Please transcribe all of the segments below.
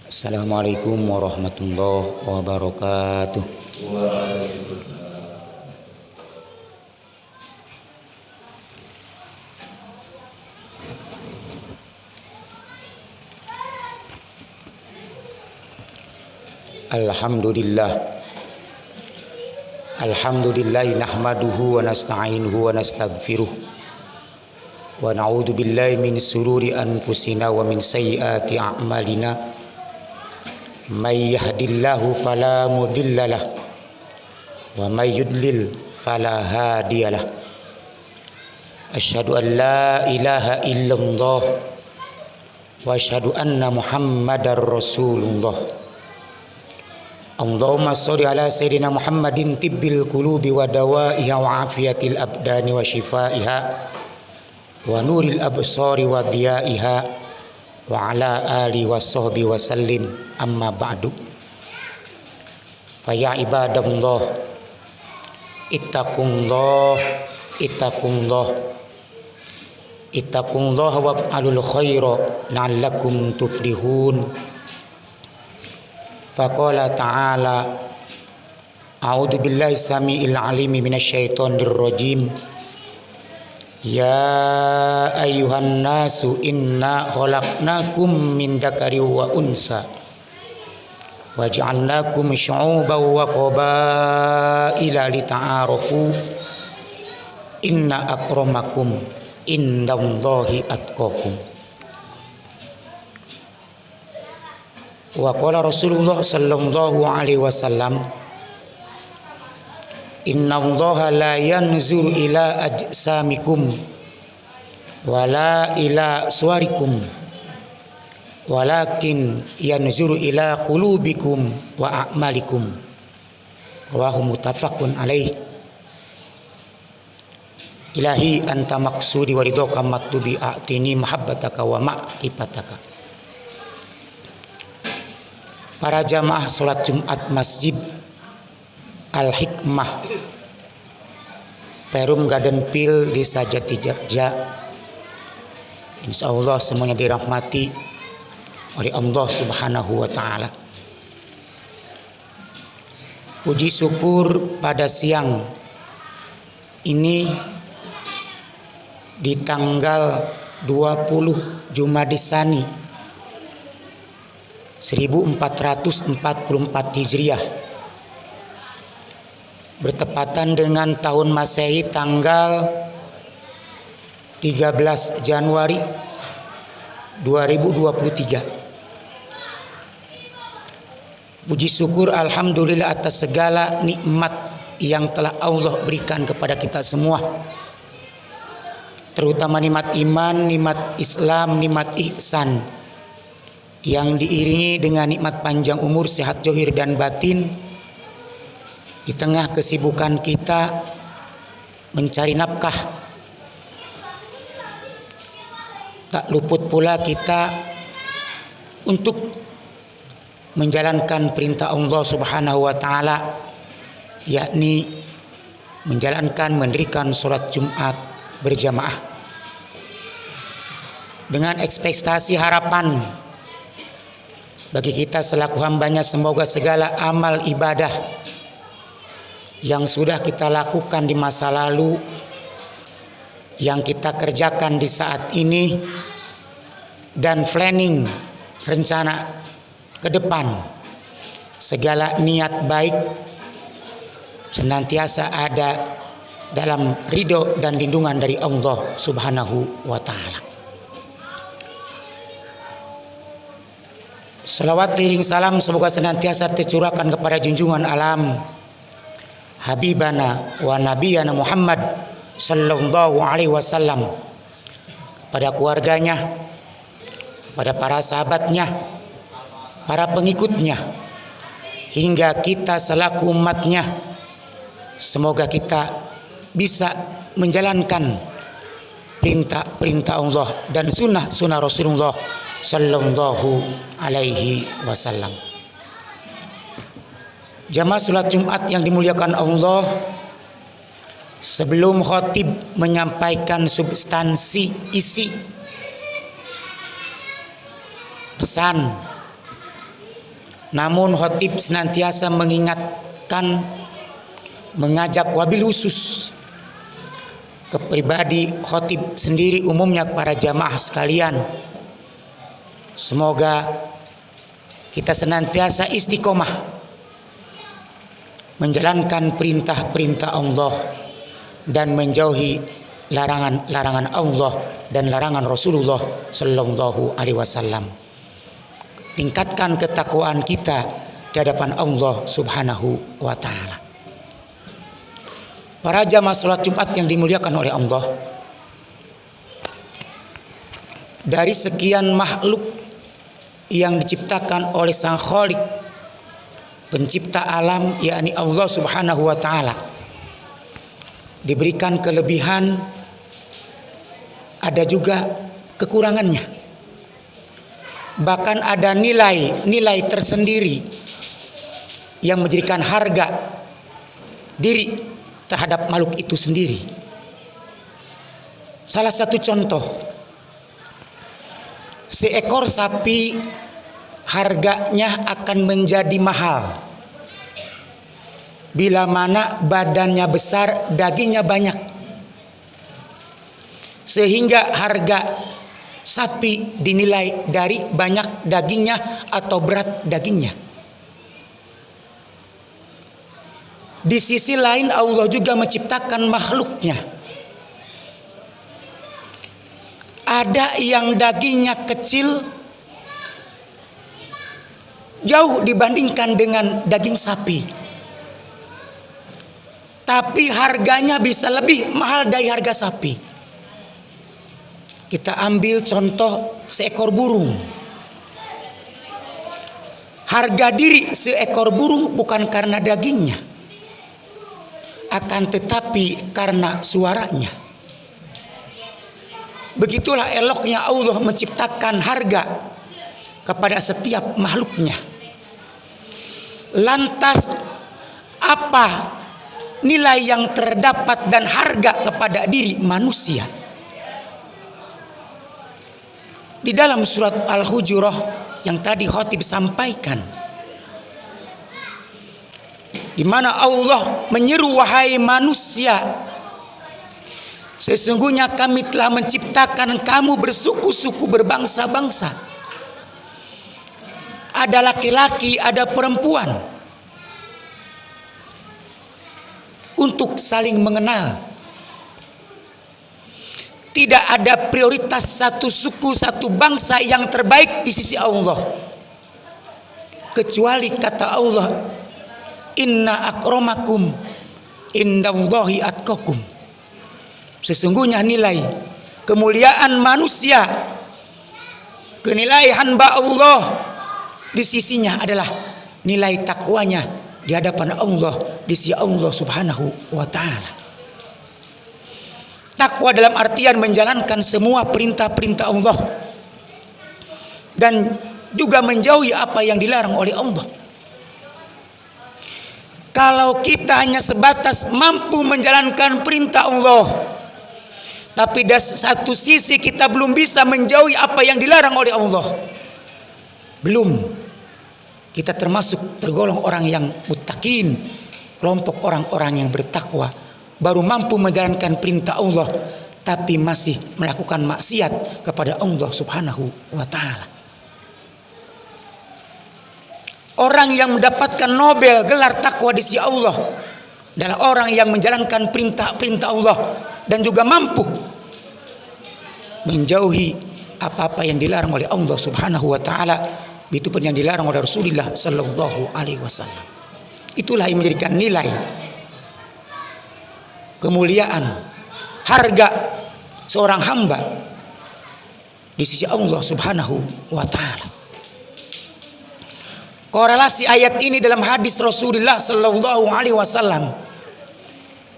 Assalamualaikum warahmatullahi wabarakatuh. Alhamdulillah nahmaduhu wa nasta'inuhu wa nastaghfiruh wa na'udzu billahi min sururi anfusina wa min sayyiati a'malina may yahdihillahu fala mudhillalah wa may yudlil fala hadiyalah. Asyhadu an la ilaha illallah wa asyhadu anna Muhammadar Rasulullah. Allahumma sholli ala sayyidina Muhammadin tibbil qulubi wa dawaiha wa afiyatil abdani wa shifaiha wa nuril absari wa diyaiha wa ala ali wa sahbi wa sallim, amma ba'du. Fa ya ibadallah ittaqullah waf'alul khaira la'allakum tuflihun. Faqala ta'ala a'udzu billahi samiil alimi minasyaitonir rajim. Ya ayyuhan nasu inna khalaqnakum min dzakari wa unsa wa ja'alnakum syu'uban wa qabaila lita'arafu inna akramakum indallahi atqakum. Wa qala Rasulullah sallallahu alaihi wasallam, inna Allaha la yanzuru ila ajsamikum wala ila suwarikum walakin yanzuru ila qulubikum wa a'malikum. Rawahu muttafaqun alaih. Ilahi anta maqsudi wa ridhaka maktubi a'tini mahabbataka wa ma'rifataka. Para jamaah sholat Jumat Masjid Al-Hikmah Perum Garden Pil Desa Jatijabja, insyaallah semuanya dirahmati oleh Allah Subhanahu wa taala. Puji syukur pada siang ini di tanggal 20 Jumadisani 1444 Hijriah, bertepatan dengan tahun Masehi tanggal 13 Januari 2023. Puji syukur alhamdulillah atas segala nikmat yang telah Allah berikan kepada kita semua, terutama nikmat iman, nikmat Islam, nikmat ihsan, yang diiringi dengan nikmat panjang umur, sehat zahir dan batin. Di tengah kesibukan kita mencari nafkah, tak luput pula kita untuk menjalankan perintah Allah Subhanahu wa taala, yakni mendirikan sholat Jumat berjamaah dengan ekspektasi harapan bagi kita selaku hambanya, semoga segala amal ibadah yang sudah kita lakukan di masa lalu, yang kita kerjakan di saat ini, dan planning rencana ke depan, segala niat baik senantiasa ada dalam ridho dan lindungan dari Allah Subhanahu wa taala. Salawat iring salam semoga senantiasa tercurahkan kepada junjungan alam Habibana wa Nabiyana Muhammad sallallahu alaihi wasallam, pada keluarganya, pada para sahabatnya, para pengikutnya, hingga kita selaku umatnya. Semoga kita bisa menjalankan perintah-perintah Allah dan sunnah-sunnah Rasulullah sallallahu alaihi wasallam. Jamaah salat Jumat yang dimuliakan Allah, Sebelum khatib menyampaikan substansi isi pesan, namun khatib senantiasa mengingatkan, mengajak wabil khusus ke pribadi khatib sendiri, umumnya para jamaah sekalian. Semoga kita senantiasa istiqomah menjalankan perintah-perintah Allah dan menjauhi larangan-larangan Allah dan larangan Rasulullah sallallahu alaihi wasallam. Tingkatkan ketakwaan kita di hadapan Allah Subhanahu wa taala. Para jamaah salat Jumat yang dimuliakan oleh Allah, dari sekian makhluk yang diciptakan oleh Sang Khalik, pencipta alam, yakni Allah Subhanahu wa taala, diberikan kelebihan, ada juga kekurangannya. Bahkan ada nilai tersendiri yang menjadikan harga diri terhadap makhluk itu sendiri. Salah satu contoh, seekor sapi harganya akan menjadi mahal bila mana badannya besar, dagingnya banyak, sehingga harga sapi dinilai dari banyak dagingnya atau berat dagingnya. Di sisi lain Allah juga menciptakan makhluknya. Ada yang dagingnya kecil jauh dibandingkan dengan daging sapi, tapi harganya bisa lebih mahal dari harga sapi. Kita ambil contoh seekor burung. Harga diri seekor burung bukan karena dagingnya, akan tetapi karena suaranya. Begitulah eloknya Allah menciptakan harga kepada setiap makhluknya. Lantas apa nilai yang terdapat dan harga kepada diri manusia? Di dalam surat Al-Hujurat yang tadi khatib sampaikan, di mana Allah menyeru, wahai manusia, sesungguhnya kami telah menciptakan kamu bersuku-suku, berbangsa-bangsa. Ada laki-laki, ada perempuan, untuk saling mengenal. Tidak ada prioritas satu suku, satu bangsa yang terbaik di sisi Allah, kecuali kata Allah, inna akramakum indallahi atqakum. Sesungguhnya nilai kemuliaan manusia, kenilai hamba Allah di sisinya adalah nilai takwanya di hadapan Allah, di sisi Allah Subhanahu wa taala. Takwa dalam artian menjalankan semua perintah-perintah Allah dan juga menjauhi apa yang dilarang oleh Allah. Kalau kita hanya sebatas mampu menjalankan perintah Allah, tapi dari satu sisi kita belum bisa menjauhi apa yang dilarang oleh Allah, belum kita termasuk tergolong orang yang muttaqin, kelompok orang-orang yang bertakwa. Baru mampu menjalankan perintah Allah tapi masih melakukan maksiat kepada Allah Subhanahu wa taala. Orang yang mendapatkan Nobel gelar takwa di sisi Allah adalah orang yang menjalankan perintah-perintah Allah dan juga mampu menjauhi apa-apa yang dilarang oleh Allah Subhanahu wa taala, itu pun yang dilarang oleh Rasulullah sallallahu alaihi wasallam. Itulah yang menjadikan nilai, kemuliaan, harga seorang hamba di sisi Allah Subhanahu wa taala. Korelasi ayat ini dalam hadis Rasulullah sallallahu alaihi wasallam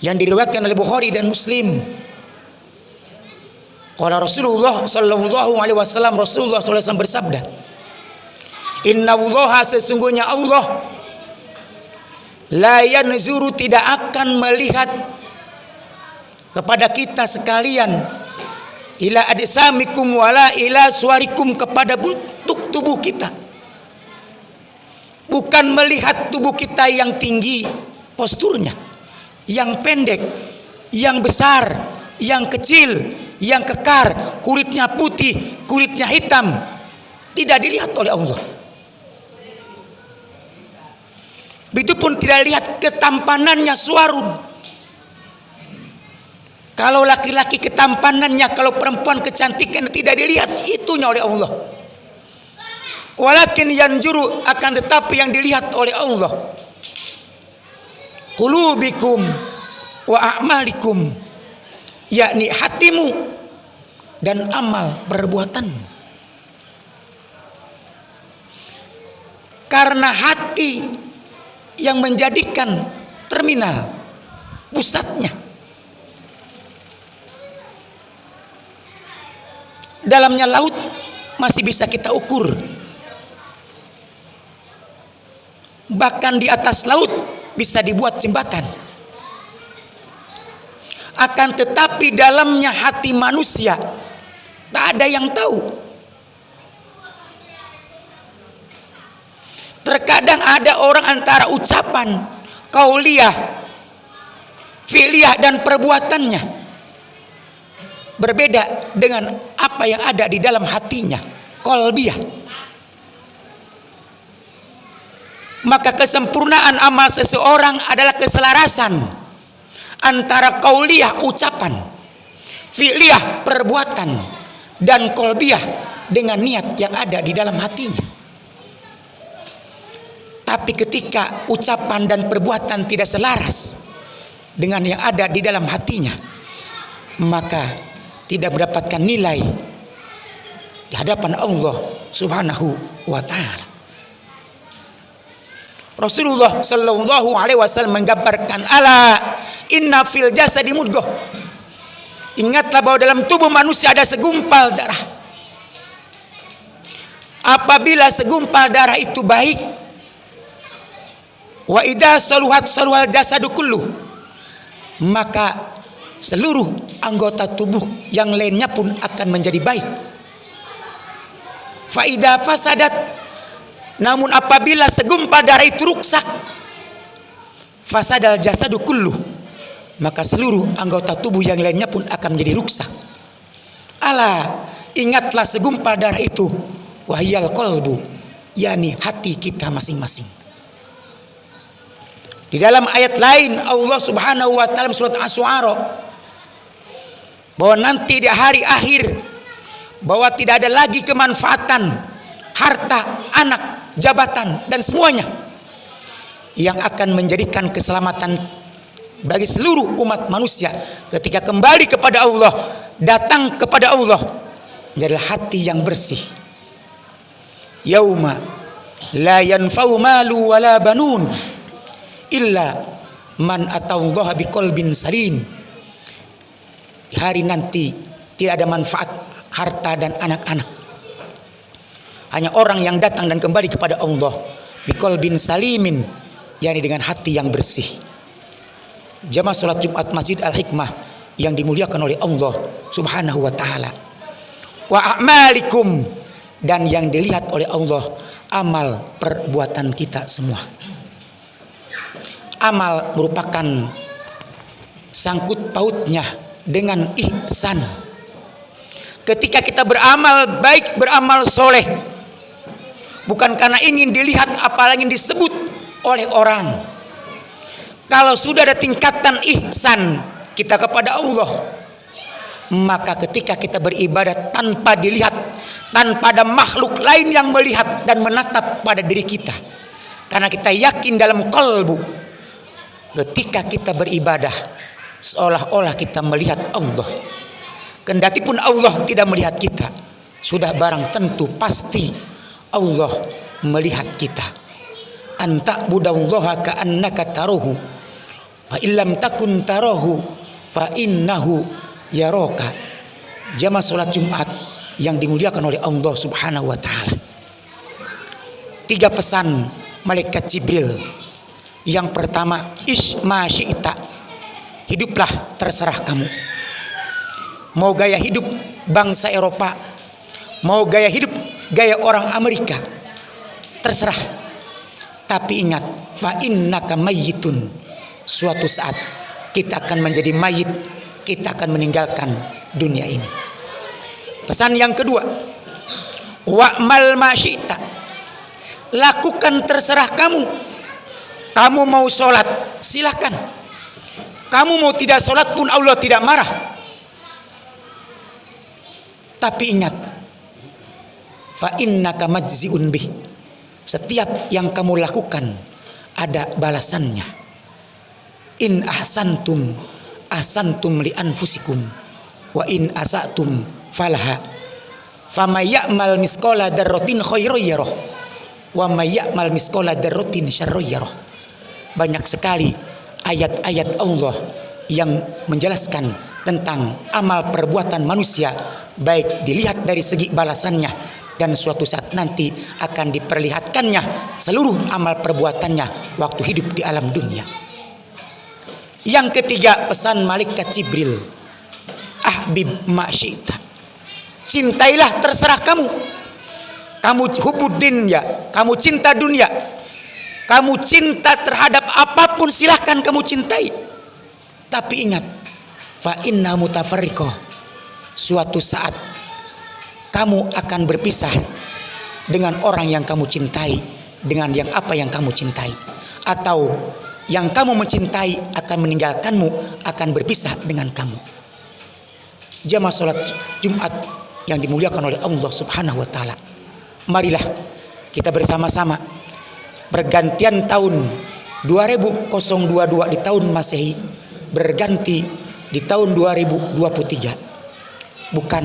yang diriwayatkan oleh Bukhari dan Muslim. Qala Rasulullah sallallahu alaihi wasallam, Rasulullah sallallahu alaihi wasallam bersabda, innallaha, sesungguhnya Allah, la yanzuru, tidak akan melihat kepada kita sekalian, ila adisamikum wala ila suarikum, kepada bentuk tubuh kita. Bukan melihat tubuh kita yang tinggi posturnya, yang pendek, yang besar, yang kecil, yang kekar, kulitnya putih, kulitnya hitam. Tidak dilihat oleh Allah. Begitupun tidak lihat ketampanannya suarun. Kalau laki-laki ketampanannya, kalau perempuan kecantikan, tidak dilihat itunya oleh Allah. Walakin yanjuru, akan tetapi yang dilihat oleh Allah, qulubikum wa a'malikum, yakni hatimu dan amal perbuatan. Karena hati yang menjadikan terminal pusatnya. Dalamnya laut masih bisa kita ukur. Bahkan di atas laut bisa dibuat jembatan. Akan tetapi dalamnya hati manusia tak ada yang tahu. Terkadang ada orang antara ucapan, qauliyah, fi'liyah dan perbuatannya berbeda dengan apa yang ada di dalam hatinya, qalbiyah. Maka kesempurnaan amal seseorang adalah keselarasan antara qauliyah ucapan, fi'liyah perbuatan, dan qalbiyah dengan niat yang ada di dalam hatinya. Tapi ketika ucapan dan perbuatan tidak selaras dengan yang ada di dalam hatinya, maka tidak mendapatkan nilai di hadapan Allah Subhanahu wa ta'ala. Rasulullah sallallahu alaihi wasallam menggambarkan, ala inna fil jasadi mudghah. Ingatlah bahwa dalam tubuh manusia ada segumpal darah. Apabila segumpal darah itu baik, wa idza saluhat saluhal jasadu kullu, maka seluruh anggota tubuh yang lainnya pun akan menjadi baik. Fa idza fasadat, namun apabila segumpal darah itu rusak, fasadal jasadu kullu, maka seluruh anggota tubuh yang lainnya pun akan menjadi rusak. Ala, ingatlah segumpal darah itu, wahyal qalbu, yakni hati kita masing-masing. Di dalam ayat lain Allah Subhanahu wa ta'ala surat Asy-Syu'ara, bahwa nanti di hari akhir, bahwa tidak ada lagi kemanfaatan harta, anak, jabatan dan semuanya yang akan menjadikan keselamatan bagi seluruh umat manusia ketika kembali kepada Allah, datang kepada Allah, adalah hati yang bersih. Yauma la yanfa'u malu wala banun illa man atallaha biqalbin salim. Di hari nanti tidak ada manfaat harta dan anak-anak, hanya orang yang datang dan kembali kepada Allah biqalbin salimin, yakni dengan hati yang bersih. Jamaah salat Jumat Masjid Al-Hikmah yang dimuliakan oleh Allah Subhanahu wa ta'ala. Wa a'malikum, dan yang dilihat oleh Allah amal perbuatan kita semua. Amal merupakan sangkut pautnya dengan ihsan. Ketika kita beramal baik, beramal soleh, bukan karena ingin dilihat apalagi ingin disebut oleh orang. Kalau sudah ada tingkatan ihsan kita kepada Allah, maka ketika kita beribadah tanpa dilihat, tanpa ada makhluk lain yang melihat dan menatap pada diri kita, karena kita yakin dalam kalbu, ketika kita beribadah seolah-olah kita melihat Allah. Kendati pun Allah tidak melihat kita, sudah barang tentu pasti Allah melihat kita. Anta budallaha ka'annaka tarahu fa illam takun tarahu fa innahu yaraka. Jamaah salat Jumat yang dimuliakan oleh Allah Subhanahu wa ta'ala. 3 pesan malaikat Jibril. Yang pertama, isma syi'ta, hiduplah terserah kamu. Mau gaya hidup bangsa Eropa, mau gaya hidup gaya orang Amerika, terserah. Tapi ingat, fa innaka mayyitun. Suatu saat kita akan menjadi mayit, kita akan meninggalkan dunia ini. Pesan yang kedua, wa'mal ma syi'ta. Lakukan terserah kamu. Kamu mau sholat, silahkan. Kamu mau tidak sholat pun Allah tidak marah. Tapi ingat, fa innaka majzi'un bih. Setiap yang kamu lakukan ada balasannya. In ahsantum ahsantum li anfusikum wa in asatum falaha. Famay ya'mal misqala dzarratin khairan yarah wa may ya'mal misqala dzarratin syarran yarah. Banyak sekali ayat-ayat Allah yang menjelaskan tentang amal perbuatan manusia, baik dilihat dari segi balasannya, dan suatu saat nanti akan diperlihatkannya seluruh amal perbuatannya waktu hidup di alam dunia. Yang ketiga, pesan malaikat Jibril, ahbib ma syi'ta. Cintailah terserah kamu. Kamu hubuddin ya, kamu cinta dunia, kamu cinta terhadap apapun, silahkan kamu cintai. Tapi ingat, fa inna mutafarriqah. Suatu saat kamu akan berpisah dengan orang yang kamu cintai, dengan yang apa yang kamu cintai, atau yang kamu mencintai akan meninggalkanmu, akan berpisah dengan kamu. Jamaah salat Jumat yang dimuliakan oleh Allah Subhanahu wa taala, marilah kita bersama-sama bergantian tahun 2022 di tahun Masehi berganti di tahun 2023. Bukan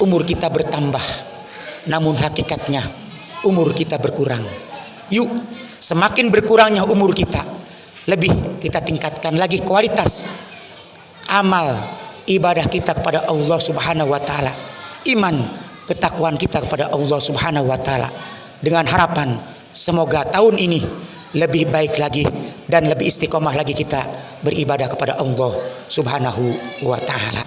umur kita bertambah, namun hakikatnya umur kita berkurang. Yuk, semakin berkurangnya umur kita, lebih kita tingkatkan lagi kualitas amal ibadah kita kepada Allah Subhanahu wa taala, iman ketakwaan kita kepada Allah Subhanahu wa taala, dengan harapan semoga tahun ini lebih baik lagi dan lebih istiqomah lagi kita beribadah kepada Allah Subhanahu wa taala.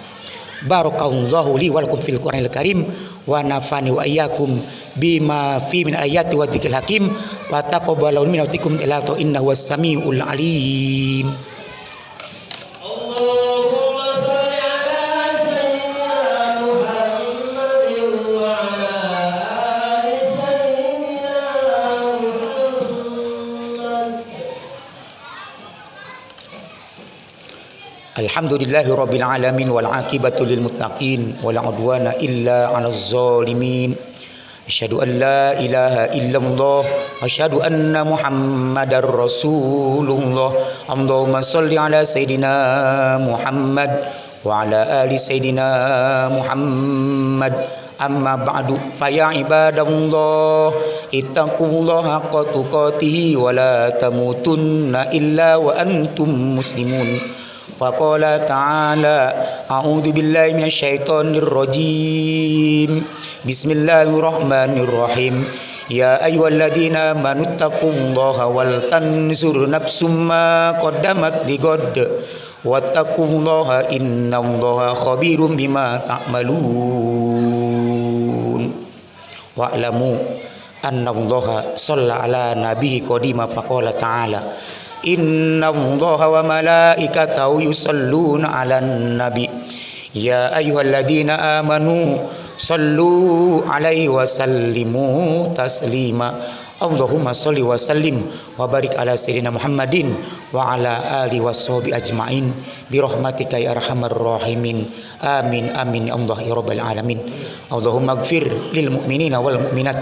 Barakallahu li wa lakum fil Qur'anil Karim wa nafani wa iyyakum bima fi min ayati wa dzikril hakim wa taqabbalu minna wa minkum innahu was-sami'ul alim. Alhamdulillahi rabbil alamin wal aqibatu lil muttaqin wala udwana illa 'alaz zalimin. Asyhadu an la ilaha illallah wa asyhadu anna Muhammadar Rasulullah. Allahumma shalli ala sayidina Muhammad wa ala ali sayidina Muhammad. Amma ba'du, fa ya ibadallah ittaqullaha haqqa tuqatih wa la tamutunna illa wa antum muslimun. Faqala ta'ala a'udzu billahi minasy syaithanir rajim. Bismillahirrahmanirrahim. Ya ayyuhalladzina amanu taqullaha wal tanzur nafsum ma qaddamat lighad wattaqullaha innallaha khabirum bima ta'malun. Wa'lamu annallaha shalla ala nabiyyi qadima faqala ta'ala innallaha wa malaikatahu yusholluna 'alan nabi ya ayyuhalladzina amanu shallu 'alaihi wa sallimu taslima. Allahumma shalli wa sallim wa barik ala sayyidina Muhammadin wa ala alihi washabi ajmain bi rahmatika ya arhamar rahimin. Amin amin ya Allah ya rabbal alamin. Allahumma ighfir lil mu'minina wal mu'minat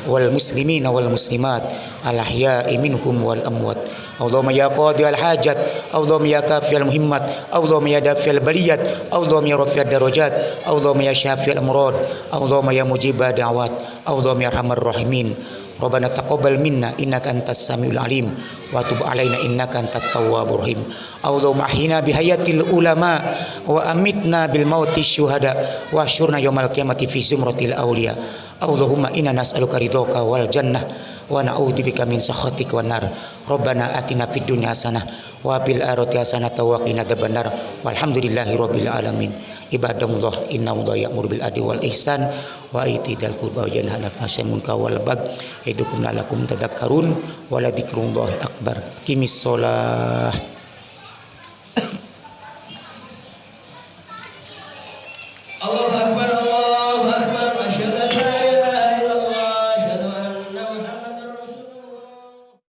wal muslimina wal muslimat al ahya'i minhum wal amwat. Allahumma ya qadi al hajat, Allahumma ya kafi al muhimmat, Allahumma ya dafi al baliyat, Allahumma ya rafi al darajat, Allahumma ya syafi al amrad, Allahumma ya mujibah da'wat, Allahumma ya arhamar rahimin. Rabbana taqabbal minna innaka antas samiul alim wa tub alaina innaka antat tawwabur rahim. Allahumma ahyina bihayatil ulama wa amitna bil mauti syuhada wa asyurna yaumal qiyamati fi zumratil awliya. Allahumma inna nas'aluka ridhaka wal jannah wa na'udzubika min sakhatik wan nar. Rabbana atina fid dunya hasanah wa fil akhirati hasanah wa qina adzabannar. Walhamdulillahirabbil alamin. Ibadallah innallaha ya'muru bil adli wal ihsan wa ita'i qurba wa yanha 'anil fahsya'i munkar wal baghi ya'idukum la'allakum tadhakkarun wa la dzikrullahi akbar. Qimis shalah.